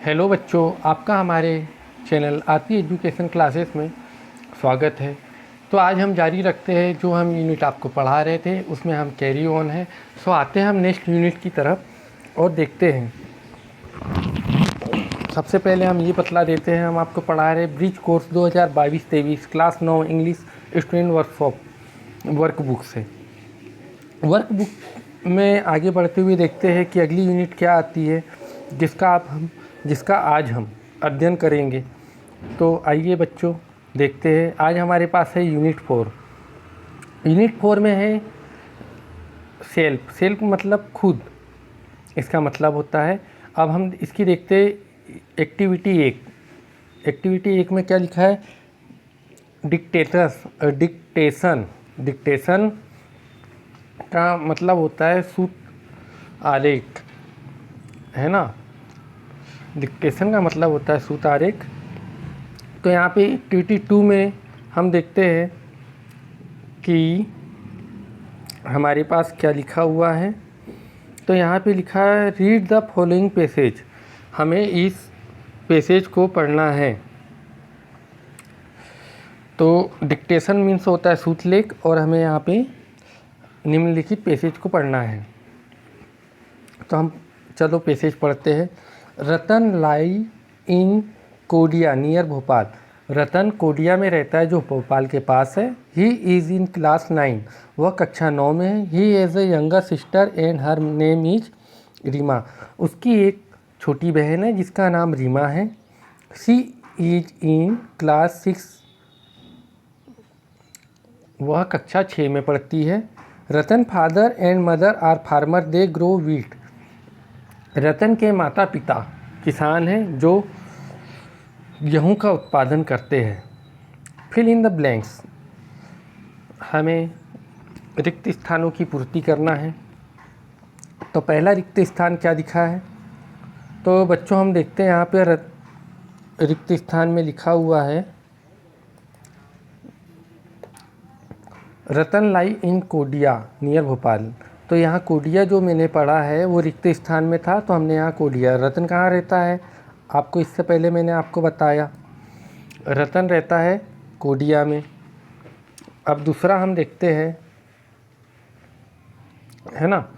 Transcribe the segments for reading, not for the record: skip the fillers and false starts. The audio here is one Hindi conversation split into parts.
हेलो बच्चों, आपका हमारे चैनल आरती एजुकेशन क्लासेस में स्वागत है। तो आज हम जारी रखते हैं जो हम यूनिट आपको पढ़ा रहे थे उसमें हम कैरी ऑन है। सो आते हैं हम नेक्स्ट यूनिट की तरफ और देखते हैं। सबसे पहले हम ये बतला देते हैं, हम आपको पढ़ा रहे bridge course 2022-23 class 9 English student workshop workbook से। वर्कबुक में आगे बढ़ते हुए देखते हैं कि अगली यूनिट क्या आती है जिसका आज हम अध्ययन करेंगे। तो आइए बच्चों देखते हैं। आज हमारे पास है यूनिट 4। यूनिट 4 में है सेल्फ मतलब खुद, इसका मतलब होता है। अब हम इसकी देखते हैं एक्टिविटी 1 में क्या लिखा है। डिक्टेशन का मतलब होता है सूत आरेख, है ना। डिक्टेशन का मतलब होता है सूत आरेख। तो यहाँ पे एक्टिविटी 2 में हम देखते हैं कि हमारे पास क्या लिखा हुआ है। तो यहाँ पे लिखा है रीड द फॉलोइंग पैसेज। हमें इस पैसेज को पढ़ना है। तो डिक्टेशन मीन्स होता है सूत लेख और हमें यहाँ पे निम्नलिखित पैसेज को पढ़ना है। तो हम चलो पैसेज पढ़ते हैं। रतन लाई इन कोडिया नियर भोपाल। रतन कोडिया में रहता है जो भोपाल के पास है। ही इज़ इन क्लास 9, वह कक्षा 9 में है। He has a younger sister and her name is Reema. उसकी एक छोटी बहन है जिसका नाम रीमा है। सी इज इन क्लास 6, वह कक्षा 6 में पढ़ती है। Ratan father and mother are farmer, they grow wheat. Ratan के माता पिता किसान हैं जो गेहूं का उत्पादन करते हैं। फिल इन द ब्लैंक्स, हमें रिक्त स्थानों की पूर्ति करना है। तो पहला रिक्त स्थान क्या दिखा है। तो बच्चों हम देखते हैं यहाँ पे रिक्त स्थान में लिखा हुआ है रतन लाई इन कोडिया नियर भोपाल। तो यहाँ कोडिया जो मैंने पढ़ा है वो रिक्त स्थान में था, तो हमने यहाँ कोडिया। रतन कहाँ रहता है आपको इससे पहले मैंने आपको बताया, रतन रहता है कोडिया में। अब दूसरा हम देखते हैं, है ना,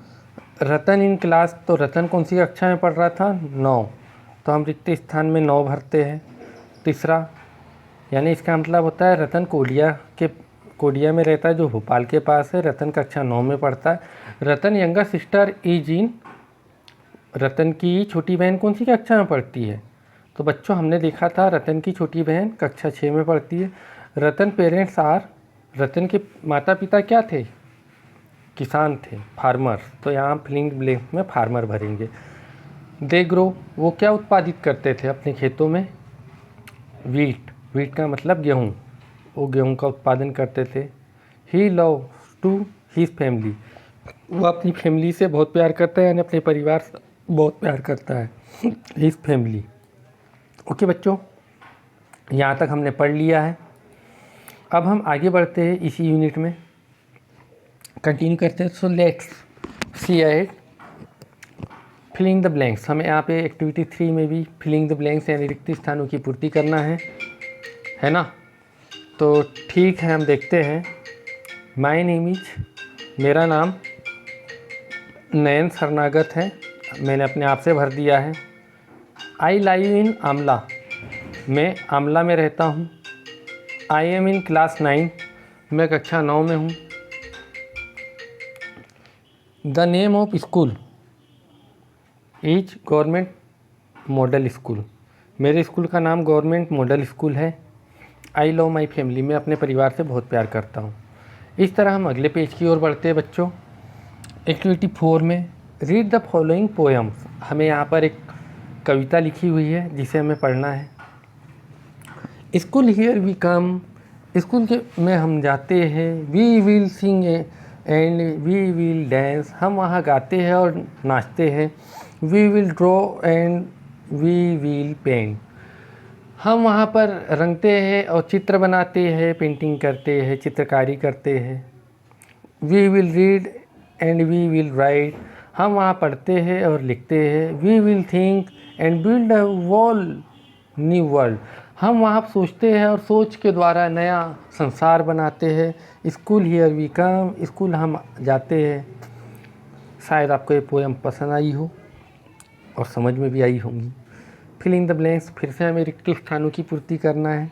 रतन इन क्लास। तो रतन कौन सी कक्षा में पढ़ रहा था, 9। तो हम रिक्त स्थान में 9 भरते हैं। तीसरा यानी इसका मतलब होता है रतन कोडिया में रहता है जो भोपाल के पास है। रतन कक्षा 9 में पढ़ता है। रतन यंगर सिस्टर इज इन, रतन की छोटी बहन कौन सी कक्षा में पढ़ती है। तो बच्चों हमने देखा था रतन की छोटी बहन कक्षा 6 में पढ़ती है। रतन पेरेंट्स आर, रतन के माता पिता क्या थे, किसान थे, फार्मर। तो यहाँ फिलिंग ब्लैंक में फार्मर भरेंगे। दे ग्रो, वो क्या उत्पादित करते थे अपने खेतों में, वीट का मतलब गेहूँ, वो गेहूं का उत्पादन करते थे। ही लव टू हिज फैमिली, वो अपनी फैमिली से बहुत प्यार करता है, यानी अपने परिवार से बहुत प्यार करता है, हिज फैमिली। ओके बच्चों, यहाँ तक हमने पढ़ लिया है। अब हम आगे बढ़ते हैं इसी यूनिट में, कंटिन्यू करते हैं। So let's see ahead filling the blanks. हमें यहाँ पे एक्टिविटी 3 में भी फिलिंग द ब्लैंक्स यानी रिक्त स्थानों की पूर्ति करना है ना। तो ठीक है, हम देखते हैं। माय नेम इज, मेरा नाम नयन शरणागत है, मैंने अपने आप से भर दिया है। आई लाइव इन आमला, मैं आमला में रहता हूँ। आई एम इन क्लास 9, मैं कक्षा 9 में हूँ। The name of school is government model school, मेरे स्कूल का नाम गवर्नमेंट मॉडल स्कूल है। आई लव माई फैमिली, मैं अपने परिवार से बहुत प्यार करता हूँ। इस तरह हम अगले पेज की ओर बढ़ते हैं बच्चों। एक्टिविटी 4 में रीड द फॉलोइंग पोएम्स, हमें यहाँ पर एक कविता लिखी हुई है जिसे हमें पढ़ना है। School here we come, school के में हम जाते हैं। We will sing and we will dance, हम वहाँ गाते हैं और नाचते हैं। We will draw and we will paint, हम वहाँ पर रंगते हैं और चित्र बनाते हैं, पेंटिंग करते हैं, चित्रकारी करते हैं। We will read and we will write, हम वहाँ पढ़ते हैं और लिखते हैं। We will think and build a wall new world. हम वहाँ सोचते हैं और सोच के द्वारा नया संसार बनाते हैं। School here we come, school हम जाते हैं। शायद आपको ये पोएम पसंद आई हो और समझ में भी आई होंगी। फिल इन द ब्लैंक्स, फिर से हमें रिक्त स्थानों की पूर्ति करना है।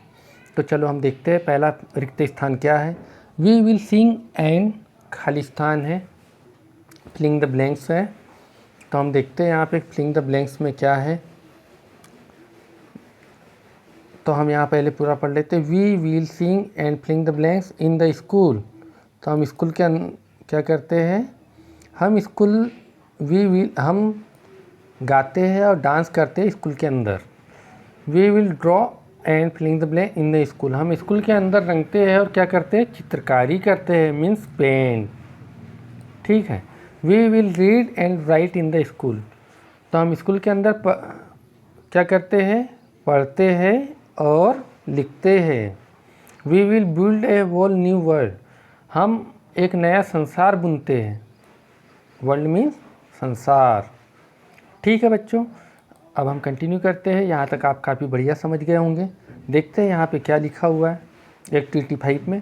तो चलो हम देखते हैं पहला रिक्त स्थान क्या है। वी विल सिंग एंड खाली स्थान है, फिलिंग द ब्लैंक्स है। तो हम देखते हैं यहाँ पे फिलिंग द ब्लैंक्स में क्या है। तो हम यहाँ पहले पूरा पढ़ लेते हैं। We will sing and filling the blanks in the school. तो हम स्कूल के क्या करते हैं, हम स्कूल हम गाते हैं और डांस करते हैं स्कूल के अंदर। We will draw and filling the blank in the school. हम स्कूल के अंदर रंगते हैं और क्या करते हैं, चित्रकारी करते हैं, मीन्स पेंट। ठीक है। We will read and write in the school. तो हम स्कूल के अंदर क्या करते हैं, पढ़ते हैं और लिखते हैं। We will build a wall new world. हम एक नया संसार बुनते हैं। वर्ल्ड मीन्स संसार। ठीक है बच्चों, अब हम कंटिन्यू करते हैं। यहाँ तक आप काफ़ी बढ़िया समझ गए होंगे। देखते हैं यहाँ पे क्या लिखा हुआ है एक्टिविटी 5 में।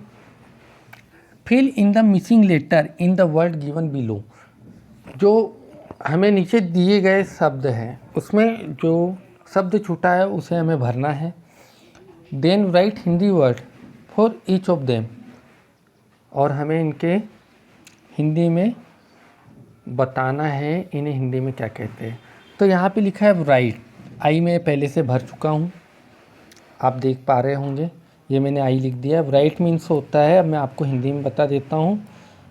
Fill in the missing letter in the word given below. जो हमें नीचे दिए गए शब्द हैं उसमें जो शब्द छूटा है उसे हमें भरना है। Then write Hindi word for each of them. और हमें इनके हिंदी में बताना है इन्हें हिंदी में क्या कहते हैं। तो यहाँ पे लिखा है राइट। आई मैं पहले से भर चुका हूँ, आप देख पा रहे होंगे। ये मैंने आई लिख दिया। राइट मीन्स होता है, अब मैं आपको हिंदी में बता देता हूँ,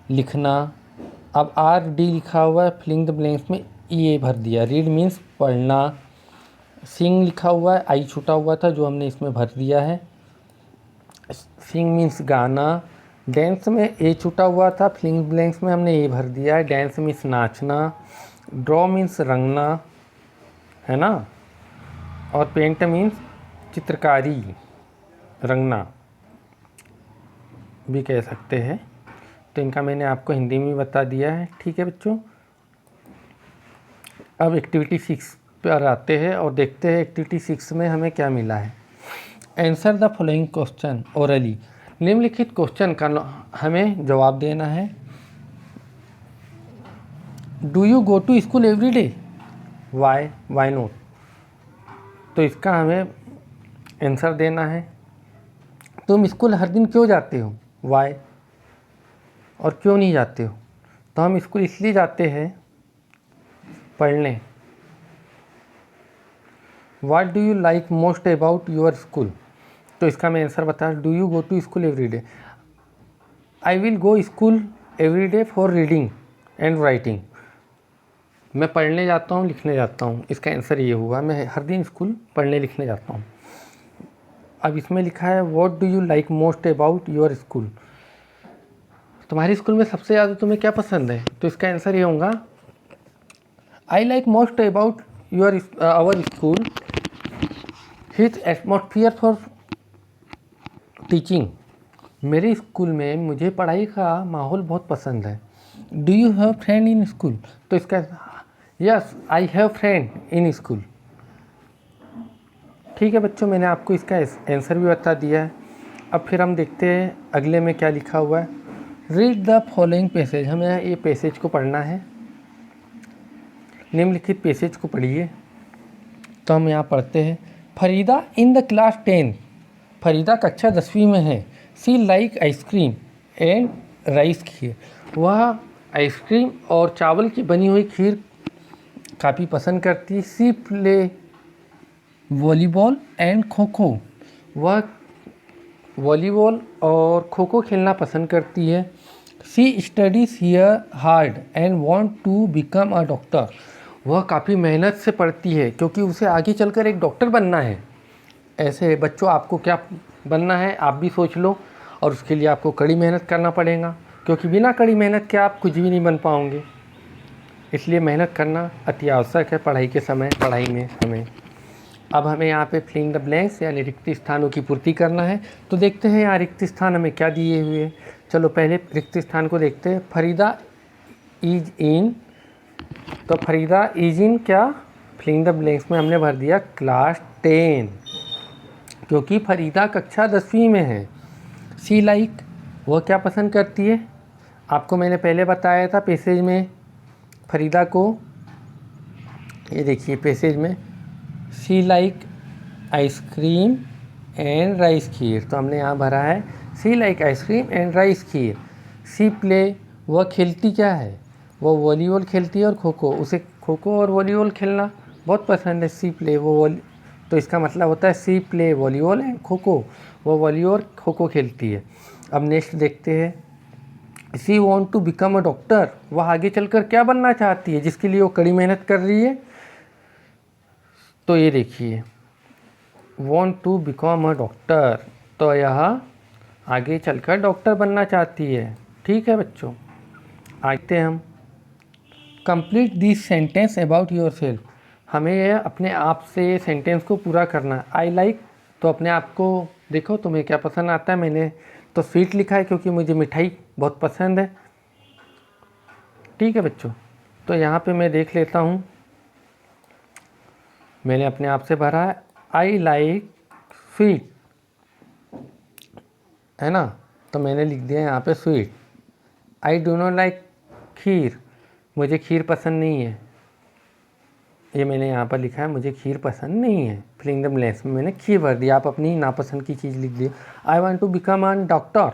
लिखना। अब आर डी लिखा हुआ है, फिलिंग द ब्लैंक्स में ये भर दिया। रीड मीन्स पढ़ना। सिंग लिखा हुआ है, आई छूटा हुआ था जो हमने इसमें भर दिया है। सिंग मीन्स गाना। डांस में ए छूटा हुआ था, फिलिंग ब्लैंक्स में हमने ए भर दिया है। डांस मीन्स नाचना। ड्रॉ मीन्स रंगना, है ना। और पेंट मीन्स चित्रकारी, रंगना भी कह सकते हैं। तो इनका मैंने आपको हिंदी में बता दिया है। ठीक है बच्चों, अब एक्टिविटी 6 पर आते हैं और देखते हैं एक्टिविटी 6 में हमें क्या मिला है। Answer the following question orally. निम्नलिखित क्वेश्चन का हमें जवाब देना है। Do you go to school every day? Why not? तो इसका हमें आंसर देना है। तुम स्कूल हर दिन क्यों जाते हो? वाई? और क्यों नहीं जाते हो? तो हम स्कूल इसलिए जाते हैं पढ़ने। What do you like most about your school? तो इसका मैं आंसर बता। Do you go to school every day? I will go school every day for reading and writing. मैं पढ़ने जाता हूँ, लिखने जाता हूँ। इसका आंसर ये हुआ, मैं हर दिन स्कूल पढ़ने लिखने जाता हूँ। अब इसमें लिखा है what do you like most about your school. तुम्हारे स्कूल में सबसे ज़्यादा तुम्हें क्या पसंद है? तो इसका आंसर ये होगा, I like most about our school his atmosphere for teaching. मेरे स्कूल में मुझे पढ़ाई का माहौल बहुत पसंद है। Do you have friend in school? तो इसका yes, I have friend in school. ठीक है बच्चों, मैंने आपको इसका आंसर भी बता दिया है। अब फिर हम देखते हैं अगले में क्या लिखा हुआ है। Read the following passage. हमें ये पैसेज को पढ़ना है। निम्नलिखित पैसेज को पढ़िए। तो हम यहाँ पढ़ते हैं। Farida in the class 10। Farida कक्षा 10वीं में है। सी लाइक आइसक्रीम एंड राइस खीर। वह आइसक्रीम और चावल की बनी हुई खीर काफ़ी पसंद करती है। C play volleyball and kho kho. वह वॉलीबॉल और खो खो खेलना पसंद करती है। She studies here hard and want to become a doctor. वह काफ़ी मेहनत से पढ़ती है क्योंकि उसे आगे चलकर एक डॉक्टर बनना है। ऐसे बच्चों, आपको क्या बनना है आप भी सोच लो, और उसके लिए आपको कड़ी मेहनत करना पड़ेगा, क्योंकि बिना कड़ी मेहनत के आप कुछ भी नहीं बन पाओगे। इसलिए मेहनत करना अति आवश्यक है पढ़ाई के समय, पढ़ाई में हमें। अब हमें यहाँ पे फिलिंग द ब्लैंक्स यानी रिक्त स्थानों की पूर्ति करना है। तो देखते हैं यहाँ रिक्त स्थान हमें क्या दिए हुए हैं। चलो पहले रिक्त स्थान को देखते हैं। Farida is in. तो फरीदा इज इन क्या? फिलिंग द ब्लैंक्स में हमने भर दिया क्लास 10, क्योंकि फरीदा कक्षा 10वीं में है। शी लाइक, वो क्या पसंद करती है? आपको मैंने पहले बताया था पैसेज में फरीदा को, ये देखिए पैसेज में, she like ice cream and rice kheer, तो हमने यहाँ भरा है she like ice cream and rice kheer. She play, वह खेलती क्या है? वो वॉलीबॉल खेलती है और खो खो, उसे खो खो और वॉलीबॉल खेलना बहुत पसंद है। सी प्ले, तो इसका मतलब होता है C play volleyball and kho kho, वो वॉलीबॉल खो खो खेलती है। अब नेक्स्ट देखते हैं, she want to become a doctor, वह आगे चलकर क्या बनना चाहती है जिसके लिए वो कड़ी मेहनत कर रही है? तो ये देखिए want to become a doctor, तो यह आगे चलकर डॉक्टर बनना चाहती है। ठीक है बच्चों, आते हैं हम, complete this sentence about your self, हमें अपने आप से सेंटेंस को पूरा करना है। आई लाइक, तो अपने आप को देखो तुम्हें क्या पसंद आता है। मैंने तो स्वीट लिखा है क्योंकि मुझे मिठाई बहुत पसंद है। ठीक है बच्चों, तो यहाँ पे मैं देख लेता हूँ, मैंने अपने आप से भरा है आई लाइक स्वीट, है ना, तो मैंने लिख दिया यहाँ पे sweet. I do not like kheer, मुझे खीर पसंद नहीं है, ये मैंने यहाँ पर लिखा है मुझे खीर पसंद नहीं है। फिलिंग द ब्लैंक्स में मैंने खीर भर दिया, आप अपनी नापसंद की चीज़ लिख दी। I want to become a doctor,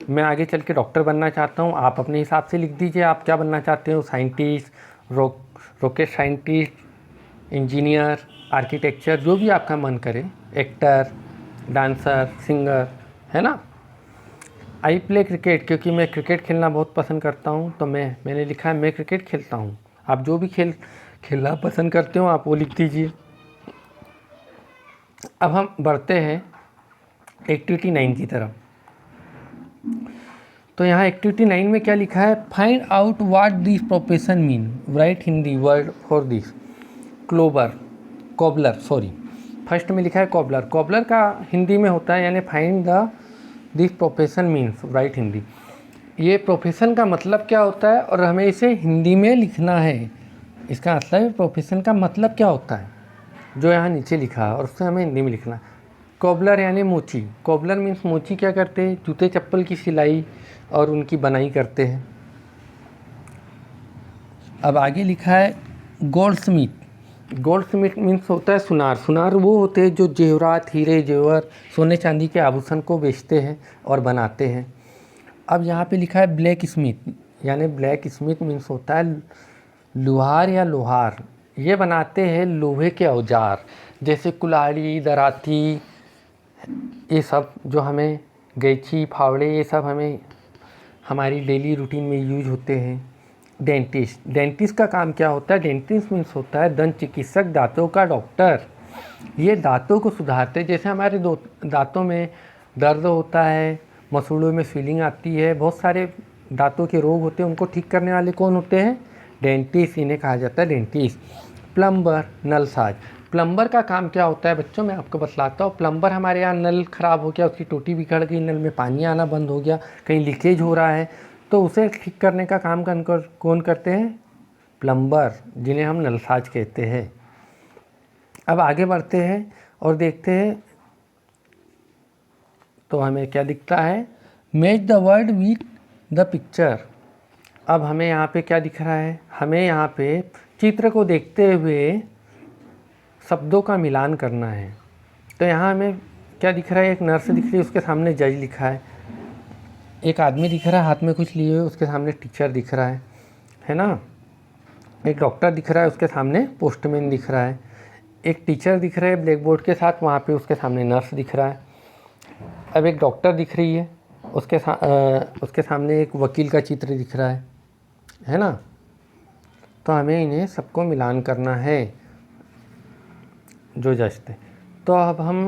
मैं आगे चल के डॉक्टर बनना चाहता हूँ। आप अपने हिसाब से लिख दीजिए आप क्या बनना चाहते हो, scientist, rocket scientist, engineer, architecture, जो भी आपका मन करे, एक्टर, डांसर, सिंगर, है ना। आई प्ले क्रिकेट, क्योंकि मैं क्रिकेट खेलना बहुत पसंद करता हूँ, तो मैंने लिखा है मैं क्रिकेट खेलता हूँ। आप जो भी खेलना पसंद करते हो आप वो लिख दीजिए। अब हम बढ़ते हैं एक्टिविटी 9 की तरफ। तो यहाँ एक्टिविटी 9 में क्या लिखा है, find out what this profession mean, right Hindi word for this. Cobbler, sorry, first में लिखा है कॉबलर, कॉबलर का हिंदी में होता है यानी find the this profession means, right Hindi. ये प्रोफेशन का मतलब क्या होता है और हमें इसे हिंदी में लिखना है। इसका मतलब है प्रोफेशन का मतलब क्या होता है, जो यहाँ नीचे लिखा है, और उससे हमें हिंदी में लिखना है। कॉबलर यानी मोची, कॉबलर मीन्स मोची क्या करते हैं, जूते चप्पल की सिलाई और उनकी बनाई करते हैं। अब आगे लिखा है gold Smith, gold Smith means होता है सुनार, सुनार वो होते हैं जो जेवरात, हीरे जेवर, सोने चांदी के आभूषण को बेचते हैं और बनाते हैं। अब यहाँ पे लिखा है ब्लैक स्मिथ, यानी ब्लैक स्मिथ मीन्स होता है लुहार या लोहार, ये बनाते हैं लोहे के औजार जैसे कुल्हाड़ी, दराती, ये सब जो हमें गैंची, फावड़े, ये सब हमें हमारी डेली रूटीन में यूज होते हैं। डेंटिस्ट, डेंटिस्ट का काम क्या होता है, डेंटिस्ट मीन्स होता है दंत चिकित्सक, दांतों का डॉक्टर। ये दांतों को सुधारते हैं, जैसे हमारे दांतों में दर्द होता है, मसूड़ों में फीलिंग आती है, बहुत सारे दांतों के रोग होते हैं, उनको ठीक करने वाले कौन होते हैं, डेंटिस्ट, इन्हें कहा जाता है डेंटिस्ट। प्लम्बर, नलसाज, प्लम्बर का काम क्या होता है बच्चों, मैं आपको बतलाता हूँ। प्लम्बर हमारे यहाँ नल ख़राब हो गया, उसकी टोटी बिगड़ गई, नल में पानी आना बंद हो गया, कहीं लीकेज हो रहा है, तो उसे ठीक करने का काम कौन करते हैं, प्लम्बर, जिन्हें हम नलसाज कहते हैं। अब आगे बढ़ते हैं और देखते हैं तो हमें क्या दिखता है, match the word with the picture. अब हमें यहाँ पे क्या दिख रहा है, हमें यहाँ पे चित्र को देखते हुए शब्दों का मिलान करना है। तो यहाँ हमें क्या दिख रहा है, एक नर्स दिख रही है, उसके सामने जज लिखा है, एक आदमी दिख रहा है हाथ में कुछ लिए हुए, उसके सामने टीचर दिख रहा है ना, एक डॉक्टर दिख रहा है, उसके सामने पोस्टमैन दिख रहा है, एक टीचर दिख रहा है ब्लैक बोर्ड के साथ, वहाँ पे उसके सामने नर्स दिख रहा है। अब एक डॉक्टर दिख रही है, उसके सामने एक वकील का चित्र दिख रहा है ना। तो हमें इन्हें सबको मिलान करना है जो जज थे। तो अब हम